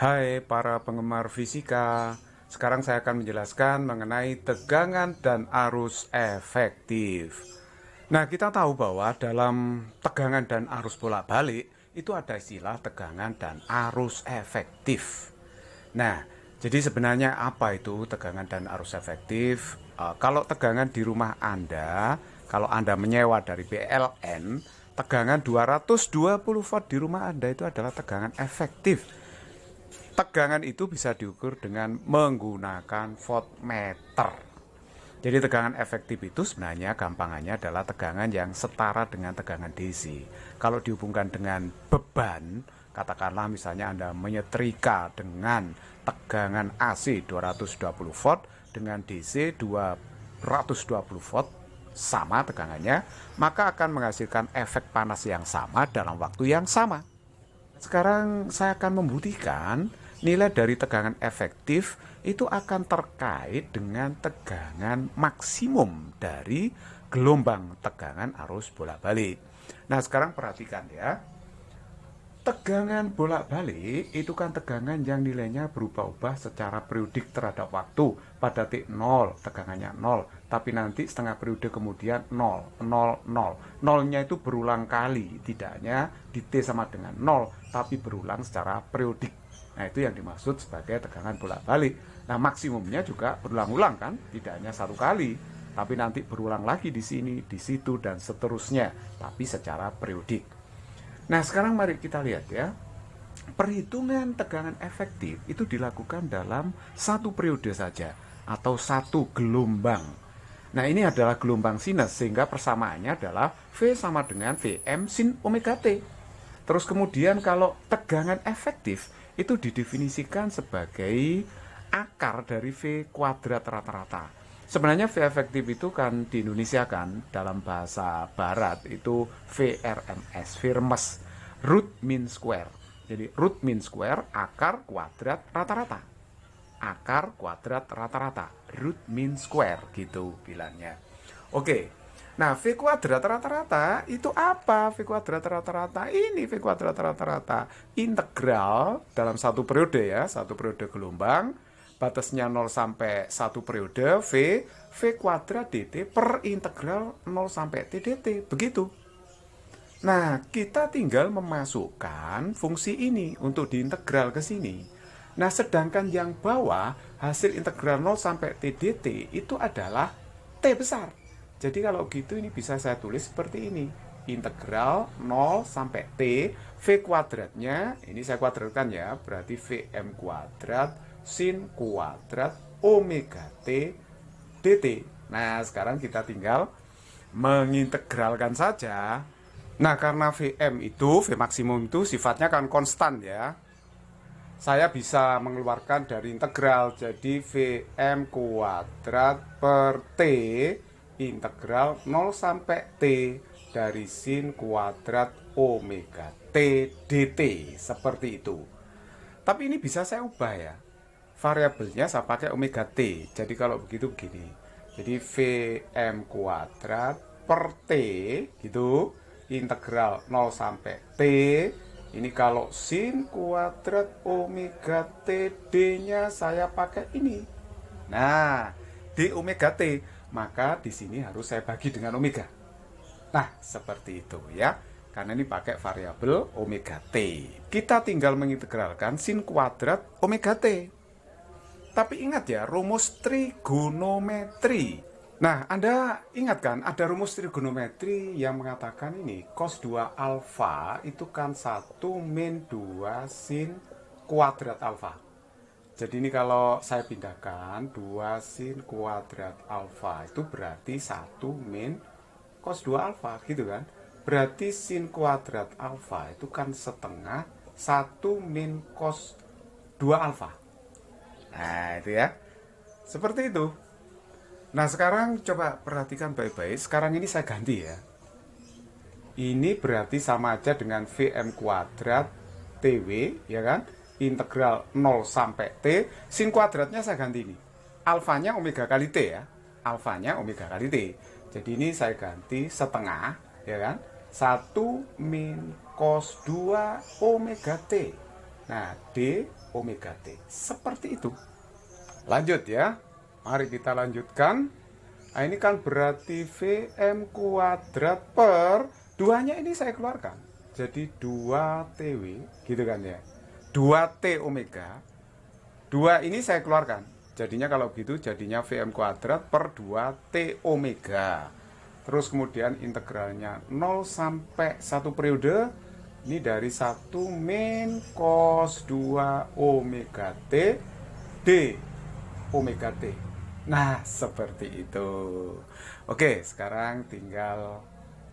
Hai para penggemar fisika, sekarang saya akan menjelaskan mengenai tegangan dan arus efektif. Nah, kita tahu bahwa dalam tegangan dan arus bolak-balik itu ada istilah tegangan dan arus efektif. Nah, jadi sebenarnya apa itu tegangan dan arus efektif? Kalau tegangan di rumah Anda, kalau Anda menyewa dari PLN, tegangan 220 volt di rumah Anda itu adalah tegangan efektif. Tegangan itu bisa diukur dengan menggunakan voltmeter. Jadi tegangan efektif itu sebenarnya gampangannya adalah tegangan yang setara dengan tegangan DC. Kalau dihubungkan dengan beban, katakanlah misalnya Anda menyetrika dengan tegangan AC 220 volt dengan DC 220 volt, sama tegangannya, maka akan menghasilkan efek panas yang sama dalam waktu yang sama. Sekarang saya akan membuktikan nilai dari tegangan efektif itu akan terkait dengan tegangan maksimum dari gelombang tegangan arus bolak-balik. Nah, sekarang perhatikan ya. Tegangan bolak-balik itu kan tegangan yang nilainya berubah-ubah secara periodik terhadap waktu. Pada titik 0, tegangannya 0. Tapi nanti setengah periode kemudian 0, 0, 0. Nolnya itu berulang kali. Tidak hanya di T sama dengan 0, tapi berulang secara periodik. Nah, itu yang dimaksud sebagai tegangan bolak-balik. Nah, maksimumnya juga berulang-ulang kan. Tidak hanya satu kali, tapi nanti berulang lagi di sini, di situ, dan seterusnya. Tapi secara periodik. Nah, sekarang mari kita lihat ya. Perhitungan tegangan efektif itu dilakukan dalam satu periode saja atau satu gelombang. Nah, ini adalah gelombang sinus sehingga persamaannya adalah V sama dengan Vm sin omega T. Terus kemudian kalau tegangan efektif itu didefinisikan sebagai akar dari V kuadrat rata-rata. Sebenarnya V efektif itu kan di Indonesia kan dalam bahasa barat itu VRMS, Virmes, root mean square. Jadi root mean square akar kuadrat rata-rata. Akar kuadrat rata-rata, root mean square gitu bilangnya. Oke. Nah, V kuadrat rata-rata itu apa? V kuadrat rata-rata ini V kuadrat rata-rata integral dalam satu periode ya, satu periode gelombang. Batasnya 0 sampai 1 periode V kuadrat dt per integral 0 sampai T dt. Begitu. Nah, kita tinggal memasukkan fungsi ini untuk diintegral ke sini. Nah, sedangkan yang bawah hasil integral 0 sampai T dt itu adalah T besar. Jadi kalau gitu ini bisa saya tulis seperti ini. Integral 0 sampai T V kuadratnya, ini saya kuadratkan ya, berarti Vm kuadrat sin kuadrat omega T dt. Nah, sekarang kita tinggal mengintegralkan saja. Nah, karena Vm itu, V maksimum itu sifatnya kan konstan ya. Saya bisa mengeluarkan dari integral. Jadi Vm kuadrat per T integral 0 sampai T dari sin kuadrat omega T dt. Seperti itu. Tapi ini bisa saya ubah ya. Variabelnya saya pakai omega T. Jadi kalau begitu begini. Jadi Vm kuadrat per T gitu. Integral 0 sampai T. Ini kalau sin kuadrat omega T D-nya saya pakai ini. Nah, D omega T. Maka di sini harus saya bagi dengan omega. Nah, seperti itu ya. Karena ini pakai variabel omega T. Kita tinggal mengintegralkan sin kuadrat omega T. Tapi ingat ya, rumus trigonometri. Nah, Anda ingat kan, ada rumus trigonometri yang mengatakan ini, cos 2 alfa itu kan 1 min 2 sin kuadrat alfa. Jadi ini kalau saya pindahkan, 2 sin kuadrat alfa itu berarti 1 min cos 2 alfa, gitu kan. Berarti sin kuadrat alfa itu kan setengah 1 min cos 2 alfa. Nah, itu ya. Seperti itu. Nah, sekarang coba perhatikan baik-baik. Sekarang ini saya ganti ya. Ini berarti sama aja dengan Vm kuadrat TW, ya kan? Integral 0 sampai T. Sin kuadratnya saya ganti ini. Alfanya omega kali T ya. Alfanya omega kali T. Jadi ini saya ganti setengah, ya kan? 1 min cos 2 omega T. Nah, D omega T. Seperti itu. Lanjut ya. Mari kita lanjutkan. Nah, ini kan berarti Vm kuadrat per 2-nya ini saya keluarkan. Jadi 2TW gitu kan ya. 2T omega. 2 ini saya keluarkan. Jadinya kalau begitu jadinya Vm kuadrat per 2T omega. Terus kemudian integralnya 0 sampai 1 periode. Ini dari 1 min cos 2 omega T D omega T. Nah, seperti itu. Oke, sekarang tinggal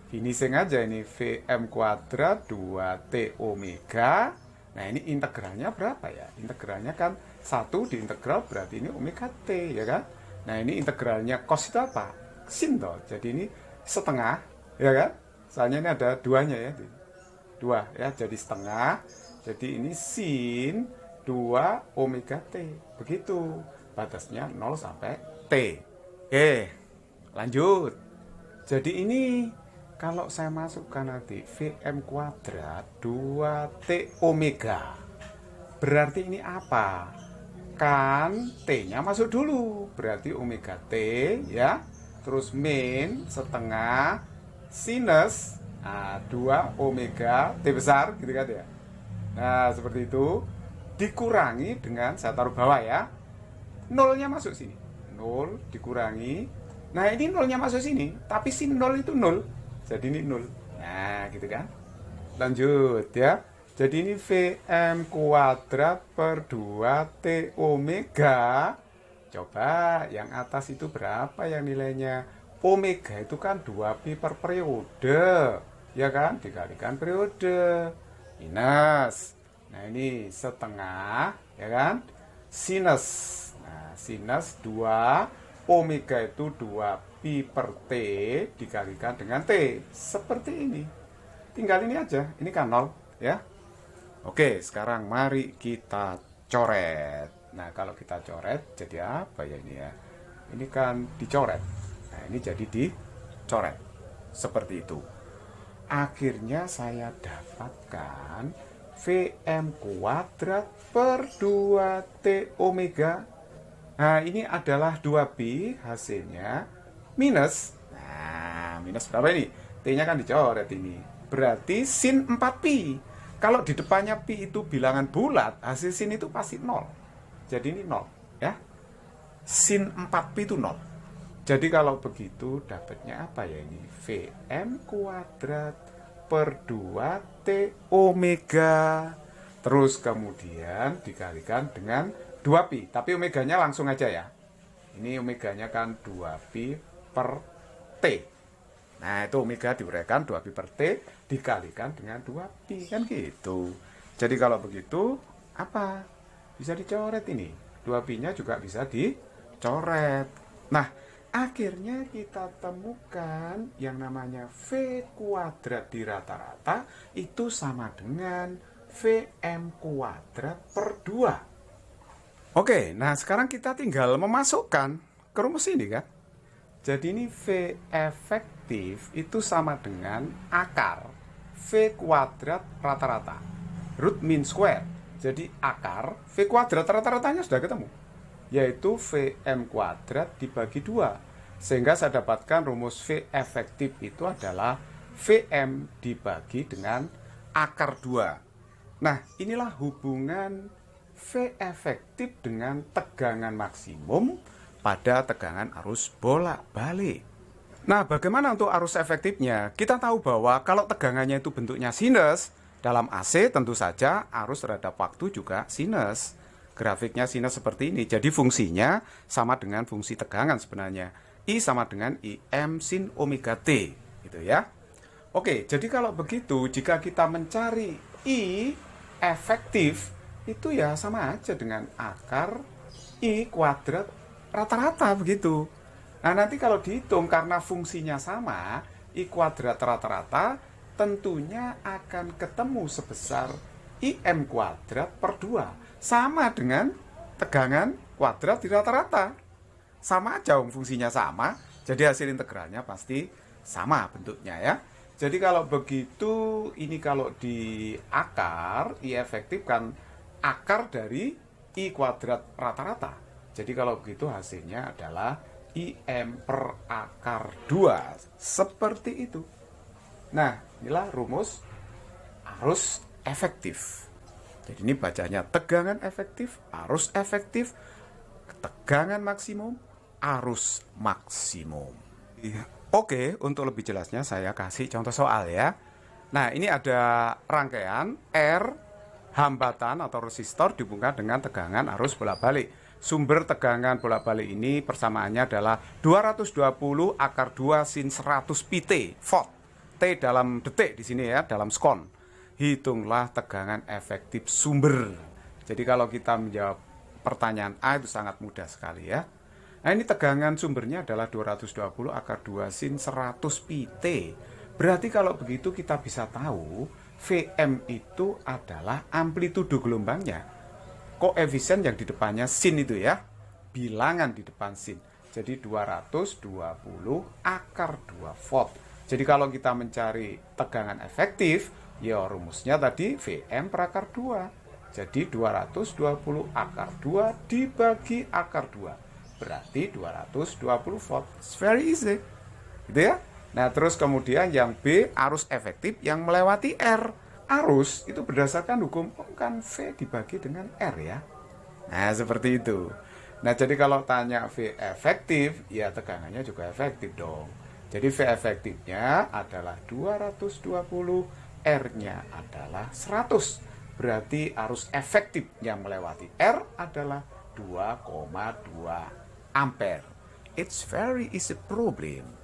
finishing aja ini Vm kuadrat 2T omega. Nah, ini integralnya berapa ya? Integralnya kan 1 diintegral berarti ini omega T, ya kan? Nah, ini integralnya cos itu apa? Sin toh. Jadi ini setengah, ya kan? Soalnya ini ada 2-nya ya. 2 ya, jadi setengah. Jadi ini sin 2 omega T. Begitu. Batasnya 0 sampai T. Oke, lanjut. Jadi ini kalau saya masukkan nanti Vm kuadrat 2T omega. Berarti ini apa? Kan T-nya masuk dulu. Berarti omega T ya. Terus min setengah sinus 2 omega T besar gitu kan ya. Nah, seperti itu. Dikurangi dengan, saya taruh bawah ya, nolnya masuk sini. 0 dikurangi. Nah, ini nolnya masuk sini. Tapi sin 0 itu 0. Jadi ini 0. Nah, gitu kan. Lanjut ya. Jadi ini Vm kuadrat per 2T omega. Coba yang atas itu berapa yang nilainya? Omega itu kan 2pi per periode. Ya kan? Dikalikan periode. Minus. Nah, ini setengah. Ya kan? Sinus. Nah, sinus 2 omega itu 2pi per T dikalikan dengan T. Seperti ini. Tinggal ini aja. Ini kan 0 ya. Oke, sekarang mari kita coret. Nah, kalau kita coret jadi apa ya ini ya? Ini kan dicoret. Nah, ini jadi dicoret. Seperti itu. Akhirnya saya dapatkan Vm kuadrat per 2T omega. Nah, ini adalah 2pi hasilnya minus. Nah, minus berapa ini? T-nya kan dicoret ini. Berarti sin 4pi. Kalau di depannya pi itu bilangan bulat, hasil sin itu pasti 0. Jadi ini 0 ya. Sin 4pi itu 0. Jadi kalau begitu dapatnya apa ya ini? Vm kuadrat per 2T omega. Terus kemudian dikalikan dengan 2pi. Tapi omeganya langsung aja ya. Ini omeganya kan 2pi per T. Nah, itu omega diuraikan 2pi per T dikalikan dengan 2pi. Kan gitu. Jadi kalau begitu, apa? Bisa dicoret ini. 2pi-nya juga bisa dicoret. Nah, akhirnya kita temukan yang namanya V kuadrat di rata-rata itu sama dengan Vm kuadrat per 2. Oke, nah sekarang kita tinggal memasukkan ke rumus ini kan. Jadi ini V efektif itu sama dengan akar V kuadrat rata-rata root mean square. Jadi akar V kuadrat rata-ratanya sudah ketemu, yaitu Vm kuadrat dibagi 2. Sehingga saya dapatkan rumus V efektif itu adalah Vm dibagi dengan akar 2. Nah, inilah hubungan V efektif dengan tegangan maksimum pada tegangan arus bolak-balik. Nah, bagaimana untuk arus efektifnya? Kita tahu bahwa kalau tegangannya itu bentuknya sinus, dalam AC tentu saja arus terhadap waktu juga sinus. Grafiknya sinus seperti ini. Jadi fungsinya sama dengan fungsi tegangan sebenarnya. I sama dengan Im sin omega T. Gitu ya. Oke, jadi kalau begitu, jika kita mencari I efektif, itu ya sama aja dengan akar I kuadrat rata-rata begitu. Nah, nanti kalau dihitung karena fungsinya sama, I kuadrat rata-rata tentunya akan ketemu sebesar Im kuadrat per 2. Sama dengan tegangan kuadrat di rata-rata. Sama aja fungsinya sama, jadi hasil integralnya pasti sama bentuknya ya. Jadi kalau begitu, ini kalau di akar I efektif kan akar dari I kuadrat rata-rata. Jadi kalau begitu hasilnya adalah IM per akar 2. Seperti itu. Nah, inilah rumus arus efektif. Jadi ini bacanya tegangan efektif, arus efektif, tegangan maksimum, arus maksimum. Oke, untuk lebih jelasnya saya kasih contoh soal ya. Nah, ini ada rangkaian R hambatan atau resistor dihubungkan dengan tegangan arus bolak-balik. Sumber tegangan bolak-balik ini persamaannya adalah 220 akar 2 sin 100 pt volt. T dalam detik di sini ya, dalam skon. Hitunglah tegangan efektif sumber. Jadi kalau kita menjawab pertanyaan A itu sangat mudah sekali ya. Nah, ini tegangan sumbernya adalah 220 akar 2 sin 100 pt. Berarti kalau begitu kita bisa tahu Vm itu adalah amplitudo gelombangnya. Koefisien yang di depannya sin itu ya, bilangan di depan sin. Jadi 220 akar 2 volt. Jadi kalau kita mencari tegangan efektif, ya rumusnya tadi Vm per akar 2. Jadi 220 akar 2 dibagi akar 2. Berarti 220 volt. It's very easy. Gitu ya. Nah, terus kemudian yang B, arus efektif yang melewati R. Arus itu berdasarkan hukum kan V dibagi dengan R ya. Nah, seperti itu. Nah, jadi kalau tanya V efektif, ya tegangannya juga efektif dong. Jadi V efektifnya adalah 220, R-nya adalah 100. Berarti arus efektif yang melewati R adalah 2,2 ampere. It's very easy problem.